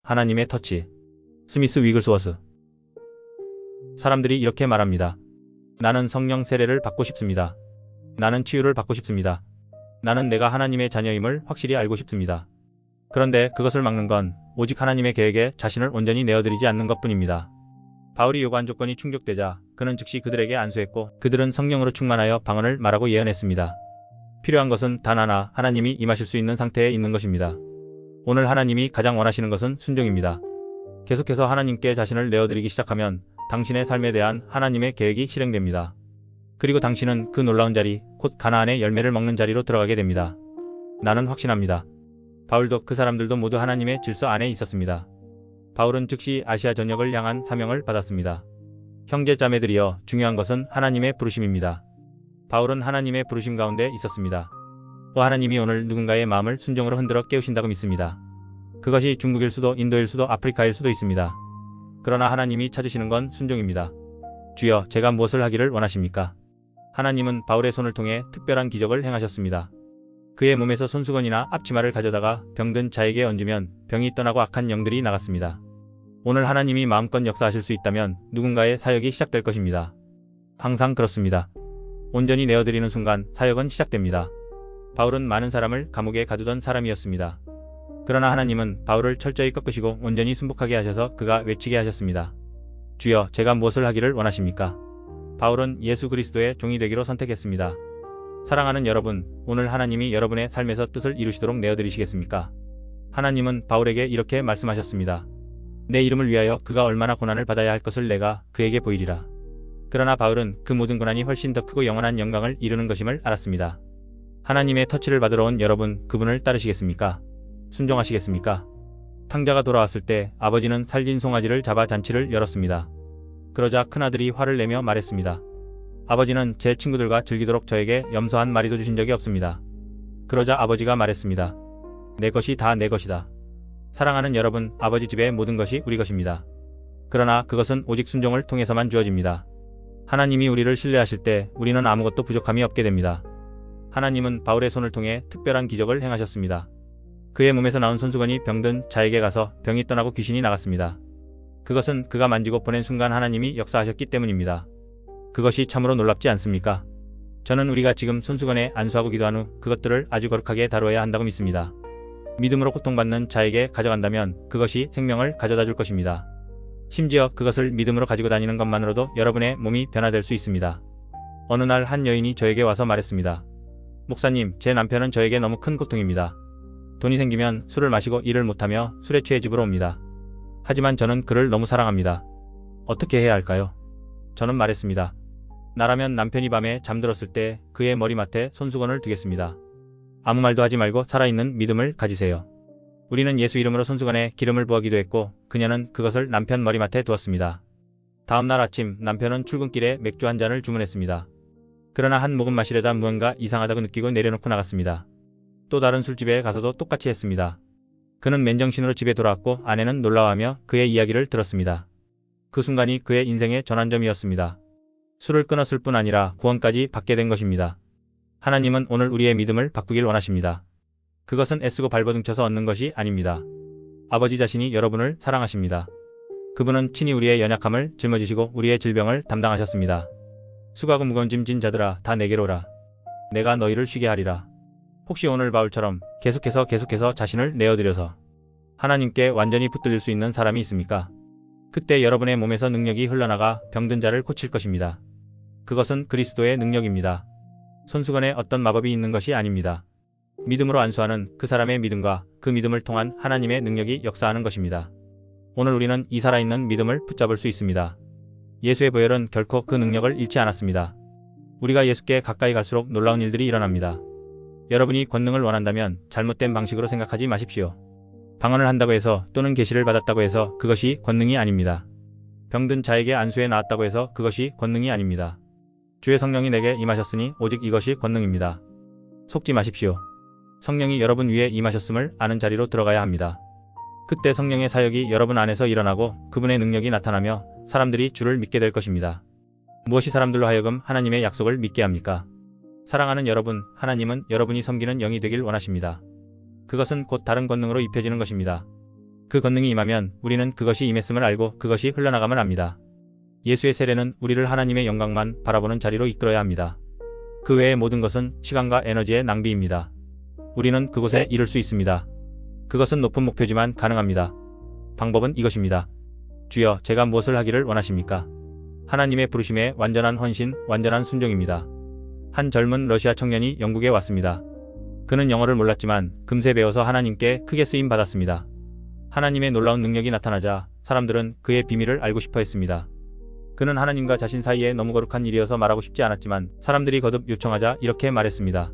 하나님의 터치. 스미스 위글스워스. 사람들이 이렇게 말합니다. 나는 성령 세례를 받고 싶습니다. 나는 치유를 받고 싶습니다. 나는 내가 하나님의 자녀임을 확실히 알고 싶습니다. 그런데 그것을 막는 건 오직 하나님의 계획에 자신을 온전히 내어드리지 않는 것뿐입니다. 바울이 요구한 조건이 충족되자 그는 즉시 그들에게 안수했고 그들은 성령으로 충만하여 방언을 말하고 예언했습니다. 필요한 것은 단 하나, 하나님이 임하실 수 있는 상태에 있는 것입니다. 오늘 하나님이 가장 원하시는 것은 순종입니다. 계속해서 하나님께 자신을 내어드리기 시작하면 당신의 삶에 대한 하나님의 계획이 실행됩니다. 그리고 당신은 그 놀라운 자리, 곧 가나안의 열매를 먹는 자리로 들어가게 됩니다. 나는 확신합니다. 바울도 그 사람들도 모두 하나님의 질서 안에 있었습니다. 바울은 즉시 아시아 전역을 향한 사명을 받았습니다. 형제 자매들이여, 중요한 것은 하나님의 부르심입니다. 바울은 하나님의 부르심 가운데 있었습니다. 또 하나님이 오늘 누군가의 마음을 순종으로 흔들어 깨우신다고 믿습니다. 그것이 중국일 수도, 인도일 수도, 아프리카일 수도 있습니다. 그러나 하나님이 찾으시는 건 순종입니다. 주여, 제가 무엇을 하기를 원하십니까? 하나님은 바울의 손을 통해 특별한 기적을 행하셨습니다. 그의 몸에서 손수건이나 앞치마를 가져다가 병든 자에게 얹으면 병이 떠나고 악한 영들이 나갔습니다. 오늘 하나님이 마음껏 역사하실 수 있다면 누군가의 사역이 시작될 것입니다. 항상 그렇습니다. 온전히 내어드리는 순간 사역은 시작됩니다. 바울은 많은 사람을 감옥에 가두던 사람이었습니다. 그러나 하나님은 바울을 철저히 꺾으시고 온전히 순복하게 하셔서 그가 외치게 하셨습니다. 주여, 제가 무엇을 하기를 원하십니까? 바울은 예수 그리스도의 종이 되기로 선택했습니다. 사랑하는 여러분, 오늘 하나님이 여러분의 삶에서 뜻을 이루시도록 내어드리시겠습니까? 하나님은 바울에게 이렇게 말씀하셨습니다. 내 이름을 위하여 그가 얼마나 고난을 받아야 할 것을 내가 그에게 보이리라. 그러나 바울은 그 모든 고난이 훨씬 더 크고 영원한 영광을 이루는 것임을 알았습니다. 하나님의 터치를 받으러 온 여러분, 그분을 따르시겠습니까? 순종하시겠습니까? 탕자가 돌아왔을 때 아버지는 살진 송아지를 잡아 잔치를 열었습니다. 그러자 큰아들이 화를 내며 말했습니다. 아버지는 제 친구들과 즐기도록 저에게 염소 한 마리도 주신 적이 없습니다. 그러자 아버지가 말했습니다. 내 것이 다 내 것이다. 사랑하는 여러분, 아버지 집의 모든 것이 우리 것입니다. 그러나 그것은 오직 순종을 통해서만 주어집니다. 하나님이 우리를 신뢰하실 때 우리는 아무것도 부족함이 없게 됩니다. 하나님은 바울의 손을 통해 특별한 기적을 행하셨습니다. 그의 몸에서 나온 손수건이 병든 자에게 가서 병이 떠나고 귀신이 나갔습니다. 그것은 그가 만지고 보낸 순간 하나님이 역사하셨기 때문입니다. 그것이 참으로 놀랍지 않습니까? 저는 우리가 지금 손수건에 안수하고 기도한 후 그것들을 아주 거룩하게 다루어야 한다고 믿습니다. 믿음으로 고통받는 자에게 가져간다면 그것이 생명을 가져다 줄 것입니다. 심지어 그것을 믿음으로 가지고 다니는 것만으로도 여러분의 몸이 변화될 수 있습니다. 어느 날 한 여인이 저에게 와서 말했습니다. 목사님, 제 남편은 저에게 너무 큰 고통입니다. 돈이 생기면 술을 마시고 일을 못하며 술에 취해 집으로 옵니다. 하지만 저는 그를 너무 사랑합니다. 어떻게 해야 할까요? 저는 말했습니다. 나라면 남편이 밤에 잠들었을 때 그의 머리맡에 손수건을 두겠습니다. 아무 말도 하지 말고 살아있는 믿음을 가지세요. 우리는 예수 이름으로 손수건에 기름을 부어 기도했고 그녀는 그것을 남편 머리맡에 두었습니다. 다음날 아침 남편은 출근길에 맥주 한 잔을 주문했습니다. 그러나 한 모금 마시려다 무언가 이상하다고 느끼고 내려놓고 나갔습니다. 또 다른 술집에 가서도 똑같이 했습니다. 그는 맨정신으로 집에 돌아왔고 아내는 놀라워하며 그의 이야기를 들었습니다. 그 순간이 그의 인생의 전환점이었습니다. 술을 끊었을 뿐 아니라 구원까지 받게 된 것입니다. 하나님은 오늘 우리의 믿음을 바꾸길 원하십니다. 그것은 애쓰고 발버둥쳐서 얻는 것이 아닙니다. 아버지 자신이 여러분을 사랑하십니다. 그분은 친히 우리의 연약함을 짊어지시고 우리의 질병을 담당하셨습니다. 수고하고 무거운 짐 진 자들아, 다 내게로 오라. 내가 너희를 쉬게 하리라. 혹시 오늘 바울처럼 계속해서 자신을 내어드려서 하나님께 완전히 붙들릴 수 있는 사람이 있습니까? 그때 여러분의 몸에서 능력이 흘러나가 병든 자를 고칠 것입니다. 그것은 그리스도의 능력입니다. 손수건에 어떤 마법이 있는 것이 아닙니다. 믿음으로 안수하는 그 사람의 믿음과 그 믿음을 통한 하나님의 능력이 역사하는 것입니다. 오늘 우리는 이 살아있는 믿음을 붙잡을 수 있습니다. 예수의 보혈은 결코 그 능력을 잃지 않았습니다. 우리가 예수께 가까이 갈수록 놀라운 일들이 일어납니다. 여러분이 권능을 원한다면 잘못된 방식으로 생각하지 마십시오. 방언을 한다고 해서 또는 계시를 받았다고 해서 그것이 권능이 아닙니다. 병든 자에게 안수해 나았다고 해서 그것이 권능이 아닙니다. 주의 성령이 내게 임하셨으니 오직 이것이 권능입니다. 속지 마십시오. 성령이 여러분 위에 임하셨음을 아는 자리로 들어가야 합니다. 그때 성령의 사역이 여러분 안에서 일어나고 그분의 능력이 나타나며 사람들이 주를 믿게 될 것입니다. 무엇이 사람들로 하여금 하나님의 약속을 믿게 합니까? 사랑하는 여러분, 하나님은 여러분이 섬기는 영이 되길 원하십니다. 그것은 곧 다른 권능으로 입혀지는 것입니다. 그 권능이 임하면 우리는 그것이 임했음을 알고 그것이 흘러나감을 압니다. 예수의 세례는 우리를 하나님의 영광만 바라보는 자리로 이끌어야 합니다. 그 외의 모든 것은 시간과 에너지의 낭비입니다. 우리는 그곳에 이룰 수 있습니다. 그것은 높은 목표지만 가능합니다. 방법은 이것입니다. 주여, 제가 무엇을 하기를 원하십니까? 하나님의 부르심에 완전한 헌신, 완전한 순종입니다. 한 젊은 러시아 청년이 영국에 왔습니다. 그는 영어를 몰랐지만 금세 배워서 하나님께 크게 쓰임 받았습니다. 하나님의 놀라운 능력이 나타나자 사람들은 그의 비밀을 알고 싶어 했습니다. 그는 하나님과 자신 사이에 너무 거룩한 일이어서 말하고 싶지 않았지만 사람들이 거듭 요청하자 이렇게 말했습니다.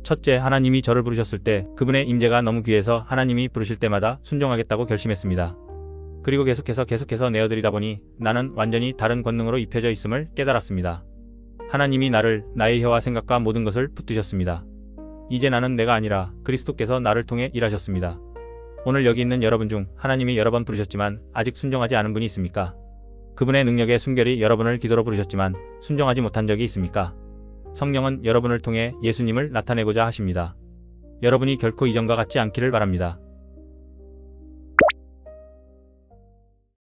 첫째, 하나님이 저를 부르셨을 때 그분의 임재가 너무 귀해서 하나님이 부르실 때마다 순종하겠다고 결심했습니다. 그리고 계속해서 내어드리다 보니 나는 완전히 다른 권능으로 입혀져 있음을 깨달았습니다. 하나님이 나를 나의 혀와 생각과 모든 것을 붙드셨습니다. 이제 나는 내가 아니라 그리스도께서 나를 통해 일하셨습니다. 오늘 여기 있는 여러분 중 하나님이 여러 번 부르셨지만 아직 순종하지 않은 분이 있습니까? 그분의 능력의 순결이 여러분을 기도로 부르셨지만 순종하지 못한 적이 있습니까? 성령은 여러분을 통해 예수님을 나타내고자 하십니다. 여러분이 결코 이전과 같지 않기를 바랍니다.